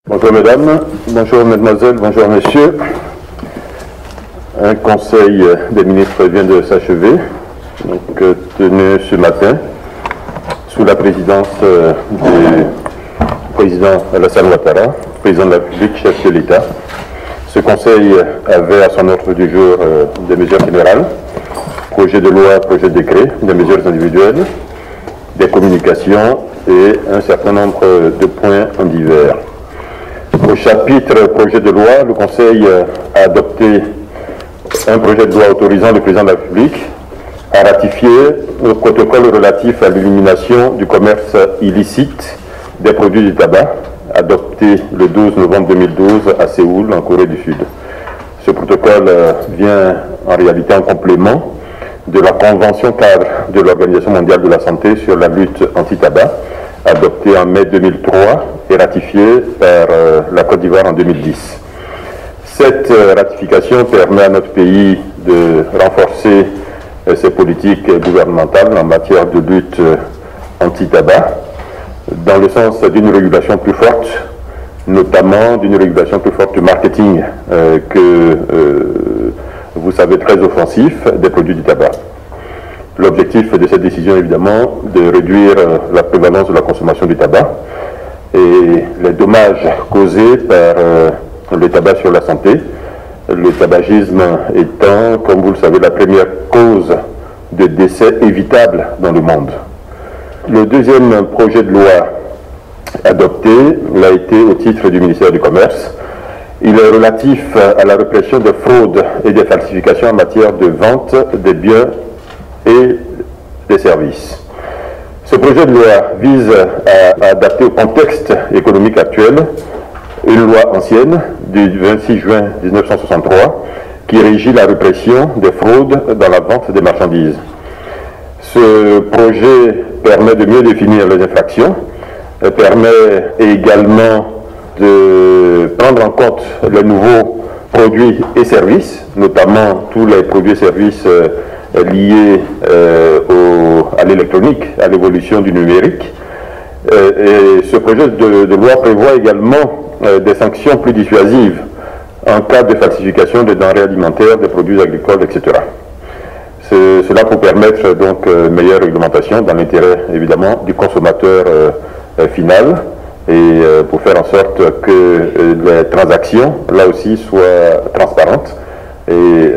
Bonjour mesdames, bonjour mesdemoiselles, bonjour messieurs. Un conseil des ministres vient de s'achever, tenu ce matin sous la présidence du président Alassane Ouattara, président de la République, chef de l'État. Ce conseil avait à son ordre du jour des mesures générales, projet de loi, projet de décret, des mesures individuelles, des communications et un certain nombre de points en divers. Au chapitre projet de loi, le Conseil a adopté un projet de loi autorisant le président de la République à ratifier le protocole relatif à l'élimination du commerce illicite des produits du tabac, adopté le 12 novembre 2012 à Séoul, en Corée du Sud. Ce protocole vient en réalité en complément de la Convention cadre de l'Organisation mondiale de la santé sur la lutte anti-tabac, adoptée en mai 2003 et ratifiée par la Côte d'Ivoire en 2010. Cette ratification permet à notre pays de renforcer ses politiques gouvernementales en matière de lutte anti-tabac, dans le sens d'une régulation plus forte, notamment d'une régulation plus forte du marketing que vous savez très offensif des produits du tabac. L'objectif de cette décision est évidemment de réduire la prévalence de la consommation du tabac et les dommages causés par le tabac sur la santé, le tabagisme étant, comme vous le savez, la première cause de décès évitable dans le monde. Le deuxième projet de loi adopté l'a été au titre du ministère du Commerce. Il est relatif à la répression des fraudes et des falsifications en matière de vente des biens et des services. Ce projet de loi vise à adapter au contexte économique actuel une loi ancienne du 26 juin 1963 qui régit la répression des fraudes dans la vente des marchandises. Ce projet permet de mieux définir les infractions, permet également de prendre en compte les nouveaux produits et services, notamment tous les produits et services liés à l'électronique, à l'évolution du numérique. Et ce projet de loi prévoit également des sanctions plus dissuasives en cas de falsification des denrées alimentaires, des produits agricoles, etc. Cela pour permettre donc meilleure réglementation dans l'intérêt évidemment du consommateur final et pour faire en sorte que les transactions là aussi soient transparentes et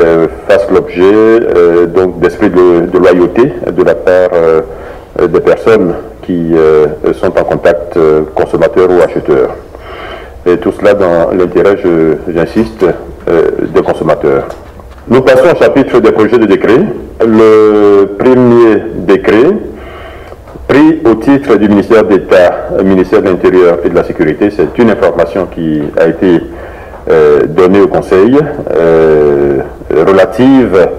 fassent l'objet donc d'esprit de loyauté de la part des personnes qui sont en contact consommateur ou acheteur. Et tout cela dans l'intérêt, j'insiste, des consommateurs. Nous passons au chapitre des projets de décret. Le premier décret, pris au titre du ministère d'État, ministère de l'Intérieur et de la Sécurité, c'est une information qui a été donnée au Conseil relative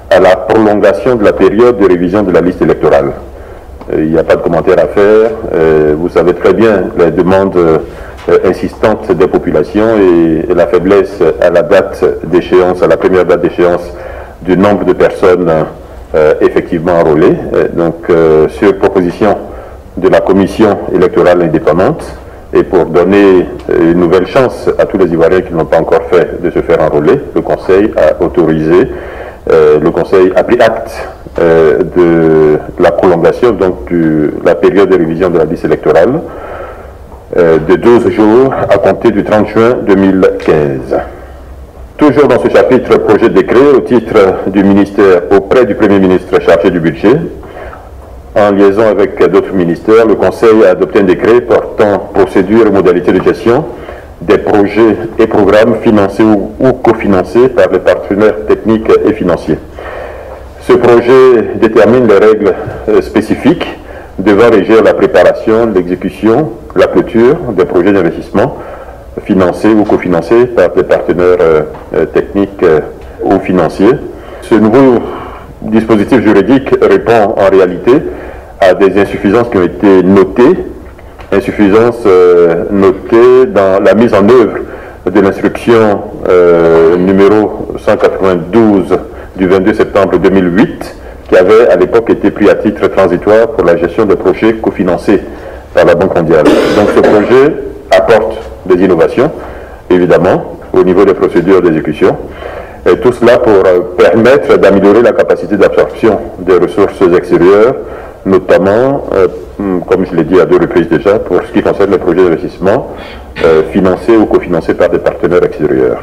à la prolongation de la période de révision de la liste électorale. Il n'y a pas de commentaire à faire. Vous savez très bien les demandes insistantes des populations et la faiblesse à la date d'échéance, à la première date d'échéance du nombre de personnes effectivement enrôlées. Donc, sur proposition de la Commission électorale indépendante et pour donner une nouvelle chance à tous les Ivoiriens qui n'ont pas encore fait de se faire enrôler, le Conseil a autorisé, le Conseil a pris acte de la prolongation donc de la période de révision de la liste électorale de 12 jours à compter du 30 juin 2015. Toujours dans ce chapitre projet de décret au titre du ministère auprès du Premier ministre chargé du budget, en liaison avec d'autres ministères, le Conseil a adopté un décret portant procédure et modalités de gestion des projets et programmes financés ou cofinancés par les partenaires techniques et financiers. Ce projet détermine les règles spécifiques devant régir la préparation, l'exécution, la clôture des projets d'investissement financés ou cofinancés par des partenaires techniques ou financiers. Ce nouveau dispositif juridique répond en réalité à des insuffisances qui ont été notées, insuffisances notées dans la mise en œuvre de l'instruction numéro 192 du 22 septembre 2008, qui avait à l'époque été pris à titre transitoire pour la gestion des projets cofinancés par la Banque mondiale. Donc ce projet apporte des innovations, évidemment, au niveau des procédures d'exécution. Et tout cela pour permettre d'améliorer la capacité d'absorption des ressources extérieures, notamment, comme je l'ai dit à 2 reprises déjà, pour ce qui concerne les projets d'investissement financés ou cofinancés par des partenaires extérieurs.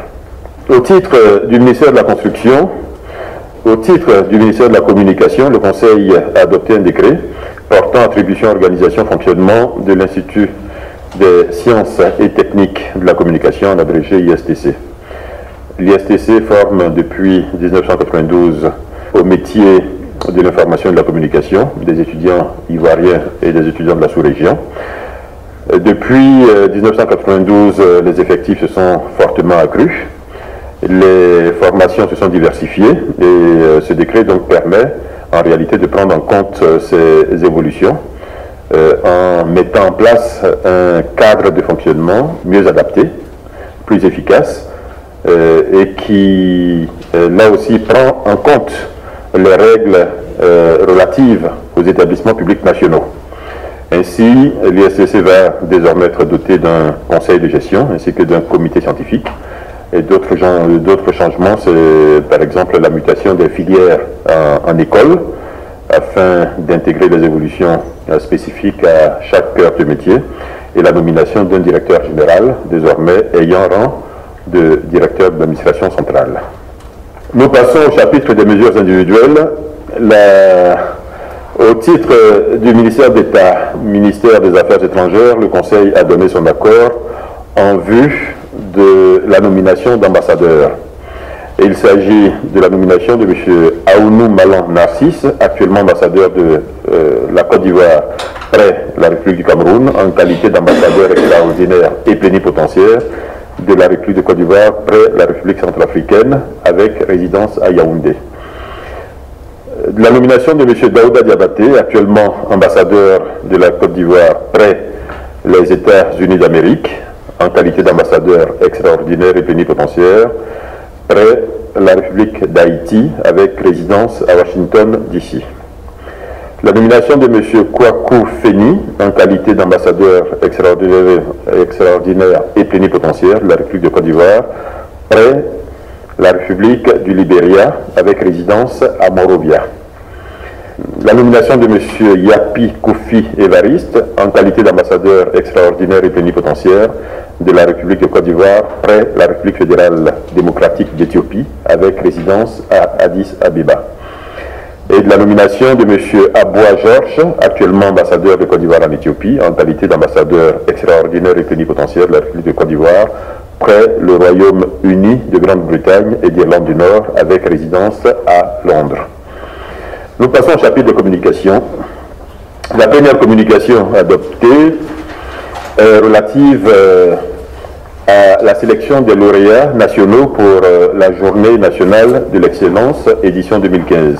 Au titre du ministère de la Construction, au titre du ministère de la Communication, le Conseil a adopté un décret portant attribution, organisation, fonctionnement de l'Institut des sciences et techniques de la communication, en abrégé ISTC. L'ISTC forme depuis 1992 au métier de l'information et de la communication des étudiants ivoiriens et des étudiants de la sous-région. Depuis 1992, les effectifs se sont fortement accrus. Les formations se sont diversifiées et ce décret donc permet en réalité de prendre en compte ces évolutions en mettant en place un cadre de fonctionnement mieux adapté, plus efficace et qui là aussi prend en compte les règles relatives aux établissements publics nationaux. Ainsi, l'ISTC va désormais être doté d'un conseil de gestion ainsi que d'un comité scientifique. Et d'autres changements, c'est par exemple la mutation des filières en école, afin d'intégrer les évolutions spécifiques à chaque cœur de métier, et la nomination d'un directeur général, désormais ayant rang de directeur de l'administration centrale. Nous passons au chapitre des mesures individuelles. Au titre du ministère d'État, ministère des Affaires étrangères, le Conseil a donné son accord en vue de la nomination d'ambassadeurs. Et il s'agit de la nomination de M. Aounou Malan Narcisse, actuellement ambassadeur de la Côte d'Ivoire près la République du Cameroun, en qualité d'ambassadeur extraordinaire et plénipotentiaire de la République de Côte d'Ivoire près la République centrafricaine, avec résidence à Yaoundé. La nomination de M. Daouda Diabaté, actuellement ambassadeur de la Côte d'Ivoire près les États-Unis d'Amérique, en qualité d'ambassadeur extraordinaire et plénipotentiaire près la République d'Haïti, avec résidence à Washington, D.C. La nomination de M. Kouakou Feni, en qualité d'ambassadeur extraordinaire et plénipotentiaire de la République de Côte d'Ivoire près la République du Libéria, avec résidence à Monrovia. La nomination de M. Yapi Koufi Évariste, en qualité d'ambassadeur extraordinaire et plénipotentiaire de la République de Côte d'Ivoire près la République fédérale démocratique d'Éthiopie, avec résidence à Addis Abeba. Et de la nomination de M. Aboua Georges, actuellement ambassadeur de Côte d'Ivoire en Éthiopie, en qualité d'ambassadeur extraordinaire et plénipotentiaire de la République de Côte d'Ivoire près le Royaume-Uni de Grande-Bretagne et d'Irlande du Nord, avec résidence à Londres. Nous passons au chapitre de communication. La première communication adoptée est relative à la sélection des lauréats nationaux pour la Journée nationale de l'excellence, édition 2015.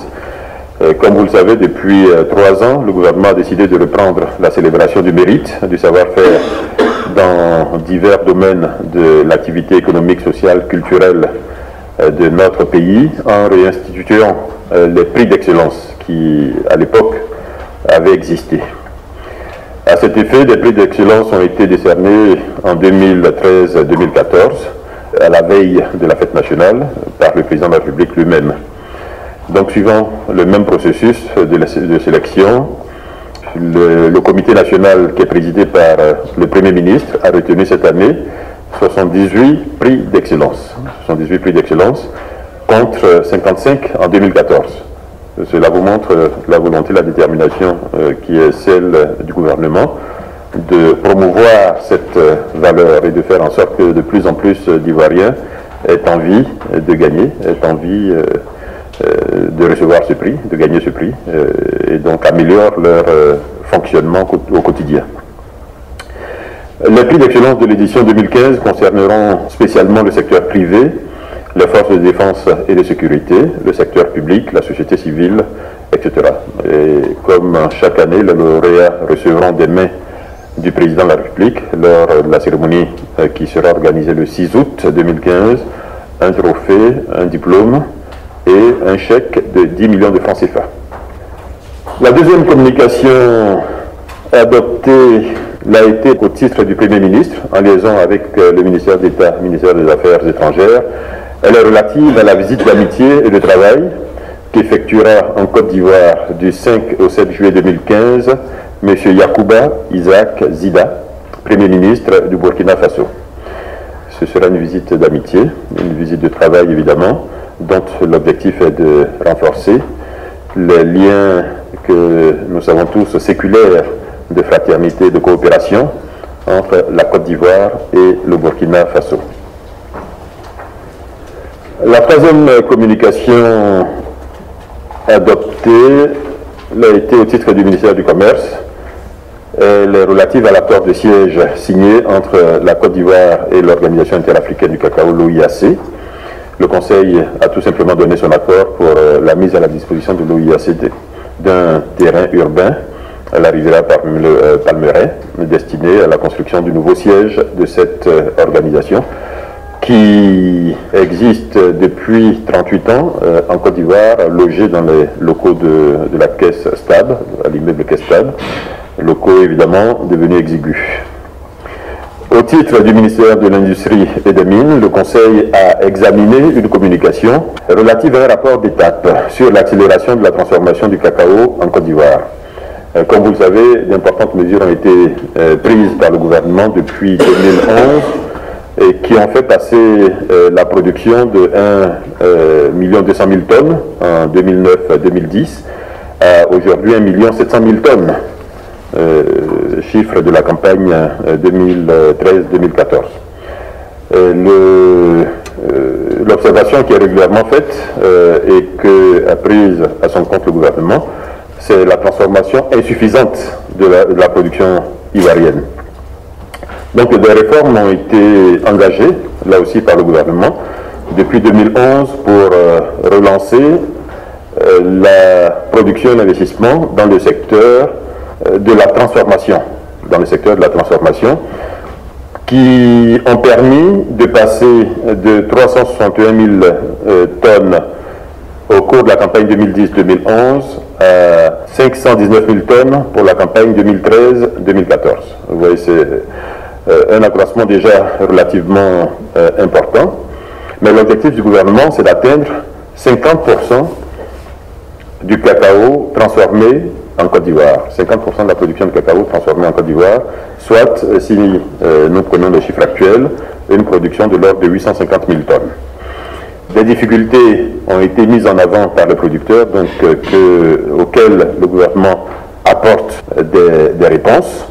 Comme vous le savez, depuis 3 ans, le gouvernement a décidé de reprendre la célébration du mérite, du savoir-faire dans divers domaines de l'activité économique, sociale, culturelle de notre pays, en réinstituant les prix d'excellence qui, à l'époque, avaient existé. À cet effet, des prix d'excellence ont été décernés en 2013-2014, à la veille de la fête nationale, par le président de la République lui-même. Donc, suivant le même processus de sélection, le comité national qui est présidé par le Premier ministre a retenu cette année 78 prix d'excellence. 78 prix d'excellence contre 55 en 2014. Cela vous montre la volonté, la détermination qui est celle du gouvernement de promouvoir cette valeur et de faire en sorte que de plus en plus d'Ivoiriens aient envie de gagner, aient envie de recevoir ce prix, de gagner ce prix, et donc améliorent leur fonctionnement au quotidien. Les prix d'excellence de l'édition 2015 concerneront spécialement le secteur privé, les forces de défense et de sécurité, le secteur public, la société civile, etc. Et comme chaque année, les lauréats recevront des mains du président de la République lors de la cérémonie qui sera organisée le 6 août 2015, un trophée, un diplôme et un chèque de 10 millions de francs CFA. La deuxième communication adoptée l'a été au titre du Premier ministre, en liaison avec le ministère d'État, ministère des Affaires étrangères. Elle est relative à la visite d'amitié et de travail qu'effectuera en Côte d'Ivoire du 5 au 7 juillet 2015 M. Yacouba Isaac Zida, Premier ministre du Burkina Faso. Ce sera une visite d'amitié, une visite de travail évidemment, dont l'objectif est de renforcer les liens que nous savons tous séculaires de fraternité et de coopération entre la Côte d'Ivoire et le Burkina Faso. La troisième communication adoptée a été au titre du ministère du Commerce. Elle est relative à l'accord de siège signé entre la Côte d'Ivoire et l'Organisation interafricaine du cacao, l'OIAC. Le Conseil a tout simplement donné son accord pour la mise à la disposition de l'OIAC d'un terrain urbain à la rivière Palmeraie, destiné à la construction du nouveau siège de cette organisation qui existe depuis 38 ans en Côte d'Ivoire, logé dans les locaux de la Caisse Stable, à l'immeuble Caisse Stable, locaux évidemment devenus exigus. Au titre du ministère de l'Industrie et des Mines, le Conseil a examiné une communication relative à un rapport d'étape sur l'accélération de la transformation du cacao en Côte d'Ivoire. Comme vous le savez, d'importantes mesures ont été prises par le gouvernement depuis 2011 et qui ont fait passer la production de 1 200 000 tonnes en 2009-2010 à aujourd'hui 1 700 000 tonnes. Chiffre de la campagne 2013-2014. L'observation qui est régulièrement faite et que a prise à son compte le gouvernement, c'est la transformation insuffisante de la production ivoirienne. Donc des réformes ont été engagées, là aussi par le gouvernement, depuis 2011 pour relancer la production et l'investissement dans le secteur de la transformation, qui ont permis de passer de 361 000 tonnes au cours de la campagne 2010-2011 à 519 000 tonnes pour la campagne 2013-2014. Vous voyez, c'est un accroissement déjà relativement important, mais l'objectif du gouvernement, c'est d'atteindre 50% du cacao transformé en Côte d'Ivoire, 50% de la production de cacao transformée en Côte d'Ivoire, soit, si nous prenons les chiffres actuels, une production de l'ordre de 850 000 tonnes. Des difficultés ont été mises en avant par les producteurs, donc, auxquelles le gouvernement apporte des réponses.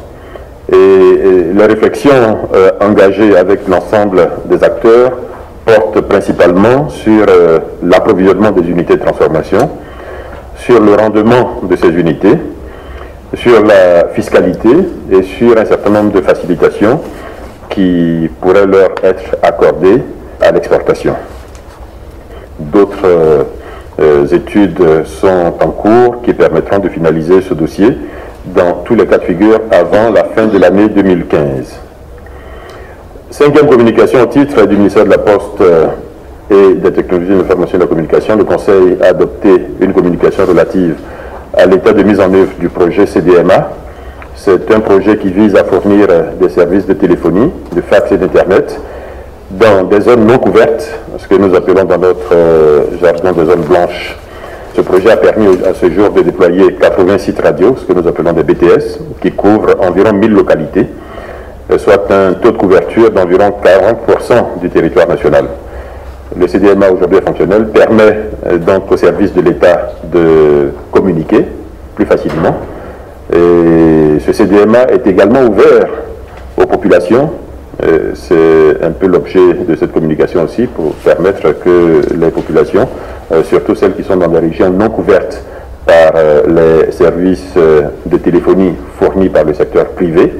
Et les réflexions engagées avec l'ensemble des acteurs portent principalement sur l'approvisionnement des unités de transformation, sur le rendement de ces unités, sur la fiscalité et sur un certain nombre de facilitations qui pourraient leur être accordées à l'exportation. D'autres études sont en cours qui permettront de finaliser ce dossier dans tous les cas de figure avant la fin de l'année 2015. Cinquième communication au titre du ministère de la Poste et des technologies de l'information et de la communication, le Conseil a adopté une communication relative à l'état de mise en œuvre du projet CDMA. C'est un projet qui vise à fournir des services de téléphonie, de fax et d'Internet dans des zones non couvertes, ce que nous appelons dans notre jargon des zones blanches. Ce projet a permis à ce jour de déployer 80 sites radio, ce que nous appelons des BTS, qui couvrent environ 1000 localités, soit un taux de couverture d'environ 40% du territoire national. Le CDMA aujourd'hui est fonctionnel, permet donc aux services de l'État de communiquer plus facilement. Et ce CDMA est également ouvert aux populations. C'est un peu l'objet de cette communication aussi, pour permettre que les populations, surtout celles qui sont dans des régions non couvertes par les services de téléphonie fournis par le secteur privé,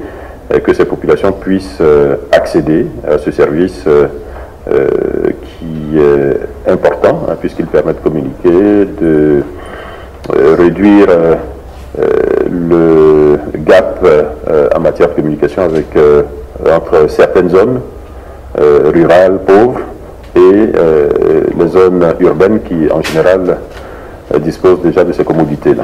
que ces populations puissent accéder à ce service qui est important, hein, puisqu'il permet de communiquer, de réduire le gap en matière de communication avec, entre certaines zones rurales, pauvres, et les zones urbaines qui, en général, disposent déjà de ces commodités-là.